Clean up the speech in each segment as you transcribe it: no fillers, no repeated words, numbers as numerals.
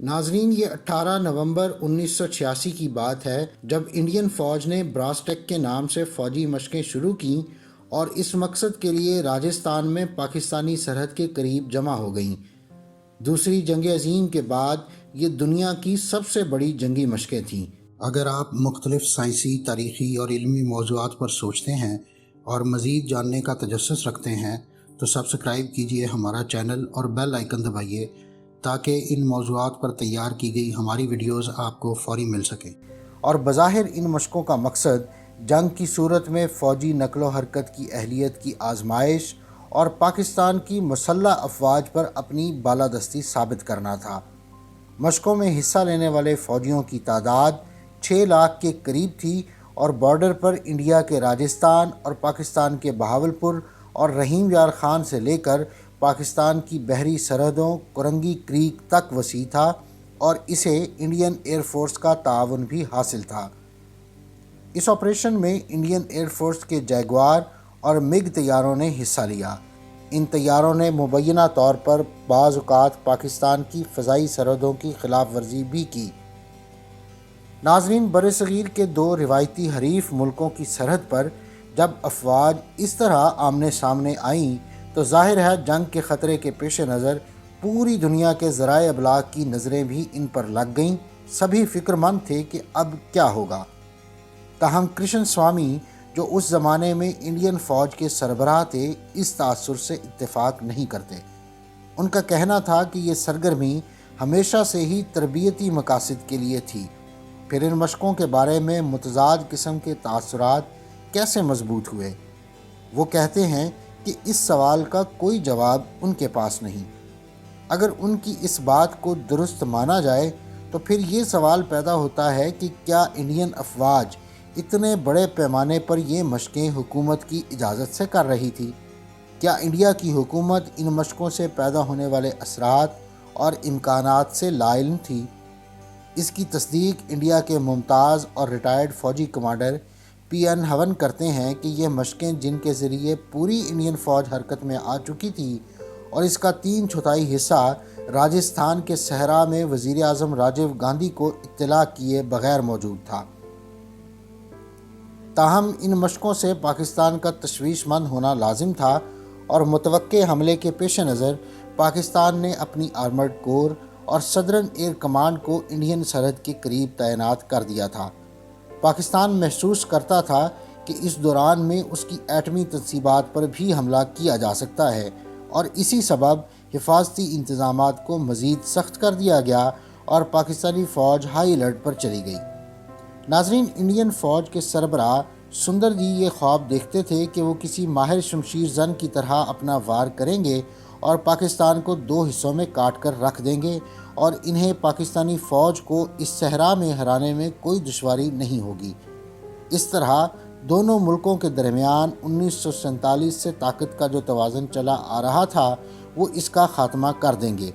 ناظرین، یہ 18 نومبر 1986 کی بات ہے جب انڈین فوج نے براسٹیک کے نام سے فوجی مشقیں شروع کیں اور اس مقصد کے لیے راجستھان میں پاکستانی سرحد کے قریب جمع ہو گئیں۔ دوسری جنگ عظیم کے بعد یہ دنیا کی سب سے بڑی جنگی مشقیں تھیں۔ اگر آپ مختلف سائنسی، تاریخی اور علمی موضوعات پر سوچتے ہیں اور مزید جاننے کا تجسس رکھتے ہیں تو سبسکرائب کیجئے ہمارا چینل اور بیل آئیکن دبائیے تاکہ ان موضوعات پر تیار کی گئی ہماری ویڈیوز آپ کو فوری مل سکیں۔ اور بظاہر ان مشقوں کا مقصد جنگ کی صورت میں فوجی نقل و حرکت کی اہلیت کی آزمائش اور پاکستان کی مسلح افواج پر اپنی بالادستی ثابت کرنا تھا۔ مشقوں میں حصہ لینے والے فوجیوں کی تعداد 6 لاکھ کے قریب تھی اور بارڈر پر انڈیا کے راجستھان اور پاکستان کے بہاولپور اور رحیم یار خان سے لے کر پاکستان کی بحری سرحدوں کرنگی کریک تک وسیع تھا اور اسے انڈین ایئر فورس کا تعاون بھی حاصل تھا۔ اس آپریشن میں انڈین ایئر فورس کے جیگوار اور مگ طیاروں نے حصہ لیا۔ ان طیاروں نے مبینہ طور پر بعض اوقات پاکستان کی فضائی سرحدوں کی خلاف ورزی بھی کی۔ ناظرین، برصغیر کے دو روایتی حریف ملکوں کی سرحد پر جب افواج اس طرح آمنے سامنے آئیں تو ظاہر ہے جنگ کے خطرے کے پیش نظر پوری دنیا کے ذرائع ابلاغ کی نظریں بھی ان پر لگ گئیں۔ سبھی فکر مند تھے کہ اب کیا ہوگا۔ تاہم کرشن سوامی، جو اس زمانے میں انڈین فوج کے سربراہ تھے، اس تاثر سے اتفاق نہیں کرتے۔ ان کا کہنا تھا کہ یہ سرگرمی ہمیشہ سے ہی تربیتی مقاصد کے لیے تھی۔ پھر ان مشقوں کے بارے میں متضاد قسم کے تاثرات کیسے مضبوط ہوئے؟ وہ کہتے ہیں کہ اس سوال کا کوئی جواب ان کے پاس نہیں۔ اگر ان کی اس بات کو درست مانا جائے تو پھر یہ سوال پیدا ہوتا ہے کہ کیا انڈین افواج اتنے بڑے پیمانے پر یہ مشقیں حکومت کی اجازت سے کر رہی تھی؟ کیا انڈیا کی حکومت ان مشقوں سے پیدا ہونے والے اثرات اور امکانات سے لا علم تھی؟ اس کی تصدیق انڈیا کے ممتاز اور ریٹائرڈ فوجی کمانڈر PN ہون کرتے ہیں کہ یہ مشقیں جن کے ذریعے پوری انڈین فوج حرکت میں آ چکی تھی اور اس کا 3/4 حصہ راجستھان کے صحرا میں وزیر اعظم راجیو گاندھی کو اطلاع کیے بغیر موجود تھا۔ تاہم ان مشقوں سے پاکستان کا تشویش مند ہونا لازم تھا اور متوقع حملے کے پیش نظر پاکستان نے اپنی آرمرڈ کور اور صدرن ایئر کمانڈ کو انڈین سرحد کے قریب تعینات کر دیا تھا۔ پاکستان محسوس کرتا تھا کہ اس دوران میں اس کی ایٹمی تنصیبات پر بھی حملہ کیا جا سکتا ہے اور اسی سبب حفاظتی انتظامات کو مزید سخت کر دیا گیا اور پاکستانی فوج ہائی الرٹ پر چلی گئی۔ ناظرین، انڈین فوج کے سربراہ سندر جی یہ خواب دیکھتے تھے کہ وہ کسی ماہر شمشیر زن کی طرح اپنا وار کریں گے اور پاکستان کو 2 حصوں میں کاٹ کر رکھ دیں گے اور انہیں پاکستانی فوج کو اس صحرا میں ہرانے میں کوئی دشواری نہیں ہوگی۔ اس طرح دونوں ملکوں کے درمیان 1947 سے طاقت کا جو توازن چلا آ رہا تھا وہ اس کا خاتمہ کر دیں گے۔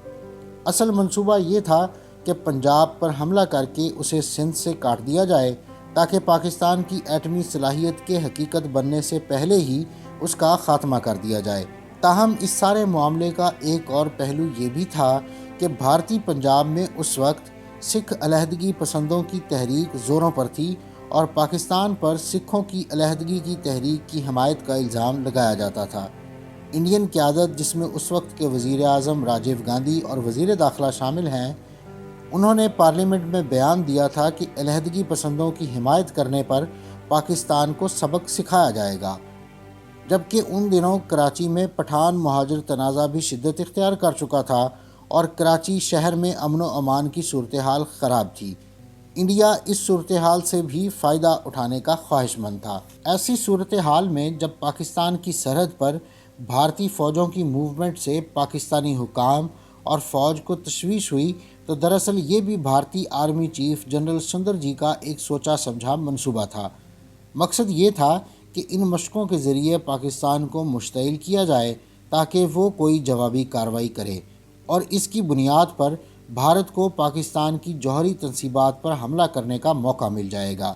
اصل منصوبہ یہ تھا کہ پنجاب پر حملہ کر کے اسے سندھ سے کاٹ دیا جائے تاکہ پاکستان کی ایٹمی صلاحیت کے حقیقت بننے سے پہلے ہی اس کا خاتمہ کر دیا جائے۔ تاہم اس سارے معاملے کا ایک اور پہلو یہ بھی تھا کہ بھارتی پنجاب میں اس وقت سکھ علیحدگی پسندوں کی تحریک زوروں پر تھی اور پاکستان پر سکھوں کی علیحدگی کی تحریک کی حمایت کا الزام لگایا جاتا تھا۔ انڈین قیادت، جس میں اس وقت کے وزیر اعظم راجیو گاندھی اور وزیر داخلہ شامل ہیں، انہوں نے پارلیمنٹ میں بیان دیا تھا کہ علیحدگی پسندوں کی حمایت کرنے پر پاکستان کو سبق سکھایا جائے گا، جبکہ ان دنوں کراچی میں پٹھان مہاجر تنازع بھی شدت اختیار کر چکا تھا اور کراچی شہر میں امن و امان کی صورتحال خراب تھی۔ انڈیا اس صورتحال سے بھی فائدہ اٹھانے کا خواہش مند تھا۔ ایسی صورتحال میں جب پاکستان کی سرحد پر بھارتی فوجوں کی موومنٹ سے پاکستانی حکام اور فوج کو تشویش ہوئی تو دراصل یہ بھی بھارتی آرمی چیف جنرل سندر جی کا ایک سوچا سمجھا منصوبہ تھا۔ مقصد یہ تھا کہ ان مشقوں کے ذریعے پاکستان کو مشتعل کیا جائے تاکہ وہ کوئی جوابی کارروائی کرے اور اس کی بنیاد پر بھارت کو پاکستان کی جوہری تنصیبات پر حملہ کرنے کا موقع مل جائے گا۔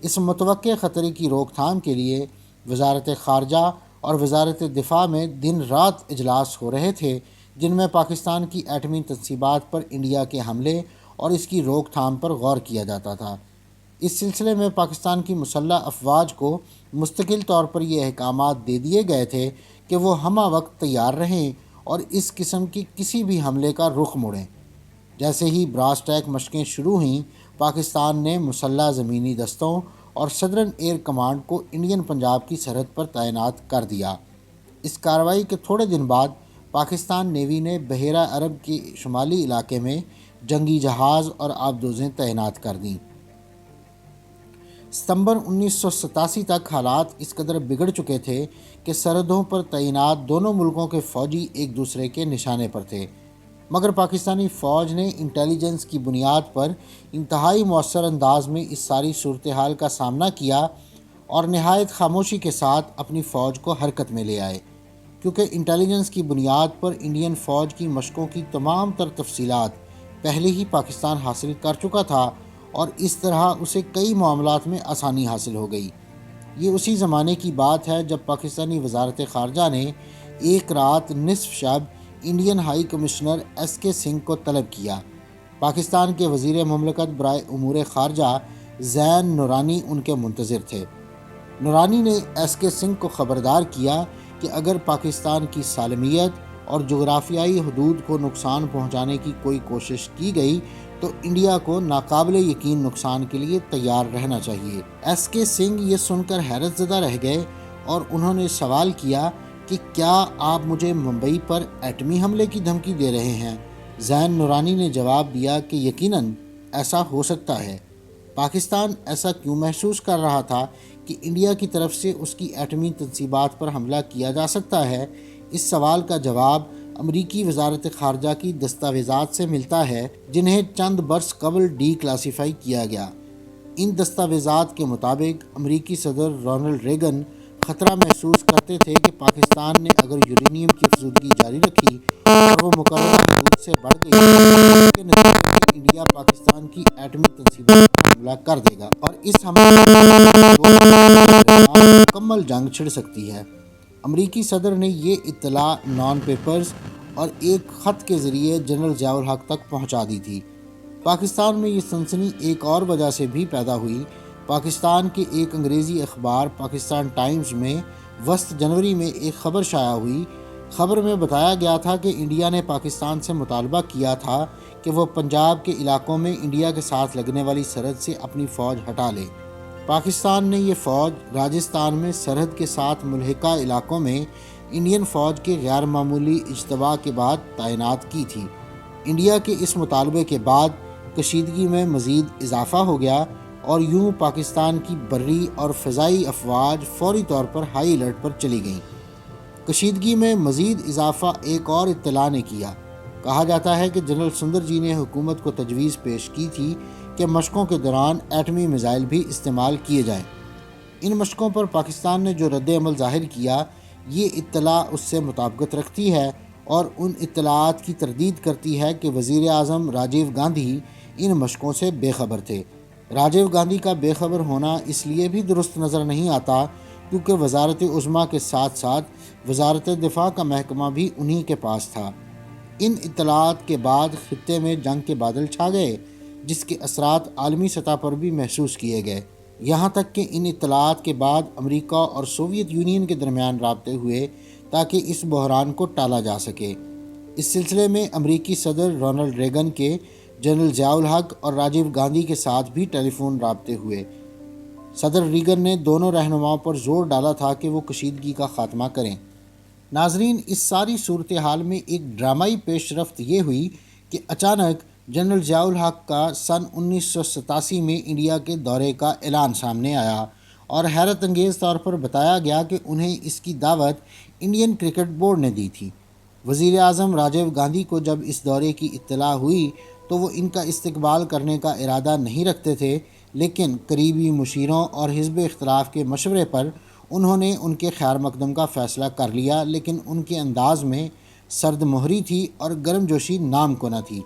اس متوقع خطرے کی روک تھام کے لیے وزارت خارجہ اور وزارت دفاع میں دن رات اجلاس ہو رہے تھے جن میں پاکستان کی ایٹمی تنصیبات پر انڈیا کے حملے اور اس کی روک تھام پر غور کیا جاتا تھا۔ اس سلسلے میں پاکستان کی مسلح افواج کو مستقل طور پر یہ احکامات دے دیے گئے تھے کہ وہ ہمہ وقت تیار رہیں اور اس قسم کی کسی بھی حملے کا رخ موڑیں۔ جیسے ہی براس ٹیک مشقیں شروع ہوئیں، پاکستان نے مسلح زمینی دستوں اور صدرن ایئر کمانڈ کو انڈین پنجاب کی سرحد پر تعینات کر دیا۔ اس کارروائی کے تھوڑے دن بعد پاکستان نیوی نے بحیرہ عرب کے شمالی علاقے میں جنگی جہاز اور آبدوزیں تعینات کر دیں۔ ستمبر 1987 تک حالات اس قدر بگڑ چکے تھے کہ سرحدوں پر تعینات دونوں ملکوں کے فوجی ایک دوسرے کے نشانے پر تھے، مگر پاکستانی فوج نے انٹیلیجنس کی بنیاد پر انتہائی مؤثر انداز میں اس ساری صورتحال کا سامنا کیا اور نہایت خاموشی کے ساتھ اپنی فوج کو حرکت میں لے آئے، کیونکہ انٹیلیجنس کی بنیاد پر انڈین فوج کی مشقوں کی تمام تر تفصیلات پہلے ہی پاکستان حاصل کر چکا تھا اور اس طرح اسے کئی معاملات میں آسانی حاصل ہو گئی۔ یہ اسی زمانے کی بات ہے جب پاکستانی وزارت خارجہ نے ایک رات نصف شب انڈین ہائی کمشنر ایس کے سنگھ کو طلب کیا۔ پاکستان کے وزیر مملکت برائے امور خارجہ زین نورانی ان کے منتظر تھے۔ نورانی نے ایس کے سنگھ کو خبردار کیا کہ اگر پاکستان کی سالمیت اور جغرافیائی حدود کو نقصان پہنچانے کی کوئی کوشش کی گئی تو انڈیا کو ناقابل یقین نقصان کے لیے تیار رہنا چاہیے۔ ایس کے سنگھ یہ سن کر حیرت زدہ رہ گئے اور انہوں نے سوال کیا کہ کیا آپ مجھے ممبئی پر ایٹمی حملے کی دھمکی دے رہے ہیں؟ زین نورانی نے جواب دیا کہ یقیناً ایسا ہو سکتا ہے۔ پاکستان ایسا کیوں محسوس کر رہا تھا کہ انڈیا کی طرف سے اس کی ایٹمی تنصیبات پر حملہ کیا جا سکتا ہے؟ اس سوال کا جواب امریکی وزارت خارجہ کی دستاویزات سے ملتا ہے، جنہیں چند برس قبل ڈی کلاسیفائی کیا گیا۔ ان دستاویزات کے مطابق امریکی صدر رونلڈ ریگن خطرہ محسوس کرتے تھے کہ پاکستان نے اگر یورینیم کی افزودگی جاری رکھی اور وہ مقررہ حدود سے بڑھ گئی تو اس کے نتیجے میں انڈیا پاکستان کی ایٹمی تنصیبات پر حملہ کر دے گا اور اس حملے میں مکمل جنگ چھڑ سکتی ہے۔ امریکی صدر نے یہ اطلاع نان پیپرز اور ایک خط کے ذریعے جنرل ضیاء الحق تک پہنچا دی تھی۔ پاکستان میں یہ سنسنی ایک اور وجہ سے بھی پیدا ہوئی۔ پاکستان کے ایک انگریزی اخبار پاکستان ٹائمز میں وسط جنوری میں ایک خبر شائع ہوئی۔ خبر میں بتایا گیا تھا کہ انڈیا نے پاکستان سے مطالبہ کیا تھا کہ وہ پنجاب کے علاقوں میں انڈیا کے ساتھ لگنے والی سرحد سے اپنی فوج ہٹا لے۔ پاکستان نے یہ فوج راجستھان میں سرحد کے ساتھ ملحقہ علاقوں میں انڈین فوج کے غیر معمولی اجتباء کے بعد تعینات کی تھی۔ انڈیا کے اس مطالبے کے بعد کشیدگی میں مزید اضافہ ہو گیا اور یوں پاکستان کی بری اور فضائی افواج فوری طور پر ہائی الرٹ پر چلی گئیں۔ کشیدگی میں مزید اضافہ ایک اور اطلاع نے کیا۔ کہا جاتا ہے کہ جنرل سندر جی نے حکومت کو تجویز پیش کی تھی کہ مشقوں کے دوران ایٹمی میزائل بھی استعمال کیے جائیں۔ ان مشقوں پر پاکستان نے جو رد عمل ظاہر کیا، یہ اطلاع اس سے مطابقت رکھتی ہے اور ان اطلاعات کی تردید کرتی ہے کہ وزیر اعظم راجیو گاندھی ان مشقوں سے بے خبر تھے۔ راجیو گاندھی کا بے خبر ہونا اس لیے بھی درست نظر نہیں آتا کیونکہ وزارت عظمیٰ کے ساتھ ساتھ وزارت دفاع کا محکمہ بھی انہی کے پاس تھا۔ ان اطلاعات کے بعد خطے میں جنگ کے بادل چھا گئے، جس کے اثرات عالمی سطح پر بھی محسوس کیے گئے، یہاں تک کہ ان اطلاعات کے بعد امریکہ اور سوویت یونین کے درمیان رابطے ہوئے تاکہ اس بحران کو ٹالا جا سکے۔ اس سلسلے میں امریکی صدر رونلڈ ریگن کے جنرل ضیاء الحق اور راجیو گاندھی کے ساتھ بھی ٹیلی فون رابطے ہوئے۔ صدر ریگن نے دونوں رہنماؤں پر زور ڈالا تھا کہ وہ کشیدگی کا خاتمہ کریں۔ ناظرین، اس ساری صورتحال میں ایک ڈرامائی پیش رفت یہ ہوئی کہ اچانک جنرل ضیاء الحق کا سن 1987 میں انڈیا کے دورے کا اعلان سامنے آیا اور حیرت انگیز طور پر بتایا گیا کہ انہیں اس کی دعوت انڈین کرکٹ بورڈ نے دی تھی۔ وزیر اعظم راجیو گاندھی کو جب اس دورے کی اطلاع ہوئی تو وہ ان کا استقبال کرنے کا ارادہ نہیں رکھتے تھے، لیکن قریبی مشیروں اور حزب اختلاف کے مشورے پر انہوں نے ان کے خیر مقدم کا فیصلہ کر لیا، لیکن ان کے انداز میں سرد مہری تھی اور گرم جوشی نام کو نہ تھی۔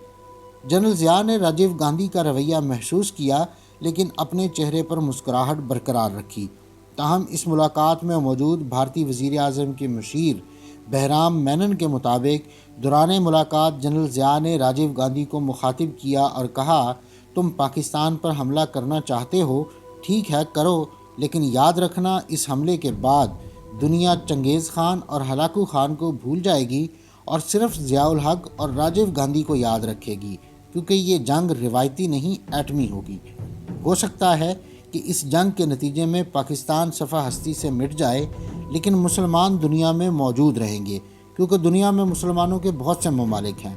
جنرل ضیاء نے راجیو گاندھی کا رویہ محسوس کیا لیکن اپنے چہرے پر مسکراہٹ برقرار رکھی۔ تاہم اس ملاقات میں موجود بھارتی وزیر اعظم کے مشیر بہرام مینن کے مطابق دوران ملاقات جنرل ضیاء نے راجیو گاندھی کو مخاطب کیا اور کہا، تم پاکستان پر حملہ کرنا چاہتے ہو، ٹھیک ہے کرو، لیکن یاد رکھنا اس حملے کے بعد دنیا چنگیز خان اور ہلاکو خان کو بھول جائے گی اور صرف ضیاء الحق اور راجیو گاندھی کو یاد رکھے گی، کیونکہ یہ جنگ روایتی نہیں ایٹمی ہوگی۔ ہو سکتا ہے کہ اس جنگ کے نتیجے میں پاکستان صفحہ ہستی سے مٹ جائے، لیکن مسلمان دنیا میں موجود رہیں گے، کیونکہ دنیا میں مسلمانوں کے بہت سے ممالک ہیں۔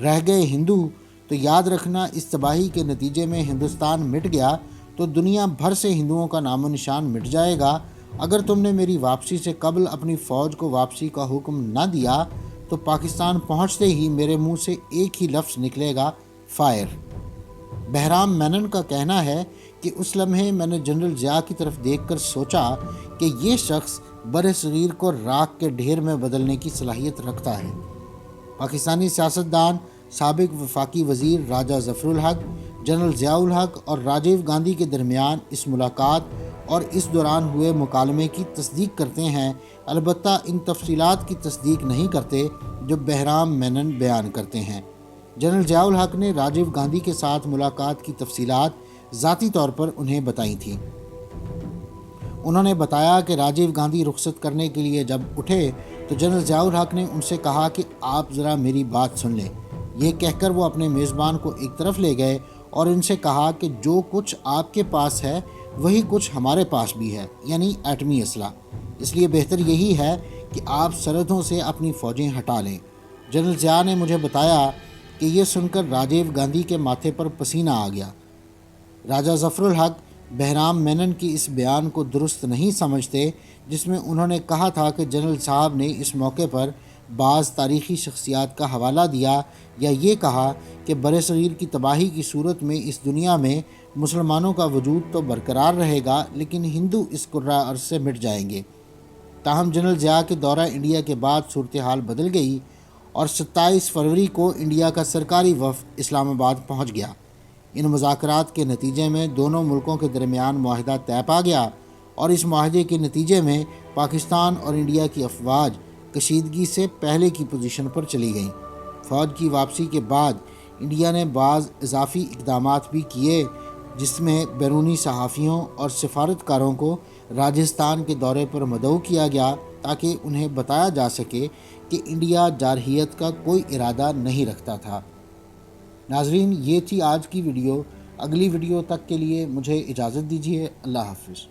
رہ گئے ہندو، تو یاد رکھنا اس تباہی کے نتیجے میں ہندوستان مٹ گیا تو دنیا بھر سے ہندوؤں کا نام و نشان مٹ جائے گا۔ اگر تم نے میری واپسی سے قبل اپنی فوج کو واپسی کا حکم نہ دیا تو پاکستان پہنچتے ہی میرے منہ سے ایک ہی لفظ نکلے گا، فائر۔ بہرام مینن کا کہنا ہے کہ اس لمحے میں نے جنرل ضیاء کی طرف دیکھ کر سوچا کہ یہ شخص بر صغیر کو راکھ کے ڈھیر میں بدلنے کی صلاحیت رکھتا ہے۔ پاکستانی سیاستدان، سابق وفاقی وزیر راجہ ظفر الحق، جنرل ضیاء الحق اور راجیو گاندھی کے درمیان اس ملاقات اور اس دوران ہوئے مکالمے کی تصدیق کرتے ہیں، البتہ ان تفصیلات کی تصدیق نہیں کرتے جو بہرام مینن بیان کرتے ہیں۔ جنرل ضیاء الحق نے راجیو گاندھی کے ساتھ ملاقات کی تفصیلات ذاتی طور پر انہیں بتائی تھیں۔ انہوں نے بتایا کہ راجیو گاندھی رخصت کرنے کے لیے جب اٹھے تو جنرل ضیاء الحق نے ان سے کہا کہ آپ ذرا میری بات سن لیں۔ یہ کہہ کر وہ اپنے میزبان کو ایک طرف لے گئے اور ان سے کہا کہ جو کچھ آپ کے پاس ہے وہی کچھ ہمارے پاس بھی ہے، یعنی ایٹمی اسلحہ، اس لیے بہتر یہی ہے کہ آپ سرحدوں سے اپنی فوجیں ہٹا لیں۔ جنرل ضیاء نے مجھے بتایا کہ یہ سن کر راجیو گاندھی کے ماتھے پر پسینہ آ گیا۔ راجہ ظفر الحق بہرام مینن کی اس بیان کو درست نہیں سمجھتے، جس میں انہوں نے کہا تھا کہ جنرل صاحب نے اس موقع پر بعض تاریخی شخصیات کا حوالہ دیا یا یہ کہا کہ برصغیر کی تباہی کی صورت میں اس دنیا میں مسلمانوں کا وجود تو برقرار رہے گا، لیکن ہندو اس کرۂ ارض سے مٹ جائیں گے۔ تاہم جنرل ضیاء کے دورہ انڈیا کے بعد صورتحال بدل گئی اور 27 فروری کو انڈیا کا سرکاری وفد اسلام آباد پہنچ گیا۔ ان مذاکرات کے نتیجے میں دونوں ملکوں کے درمیان معاہدہ طے پا گیا اور اس معاہدے کے نتیجے میں پاکستان اور انڈیا کی افواج کشیدگی سے پہلے کی پوزیشن پر چلی گئیں۔ فوج کی واپسی کے بعد انڈیا نے بعض اضافی اقدامات بھی کیے، جس میں بیرونی صحافیوں اور سفارتکاروں کو راجستھان کے دورے پر مدعو کیا گیا تاکہ انہیں بتایا جا سکے کہ انڈیا جارحیت کا کوئی ارادہ نہیں رکھتا تھا۔ ناظرین، یہ تھی آج کی ویڈیو۔ اگلی ویڈیو تک کے لیے مجھے اجازت دیجیے۔ اللہ حافظ۔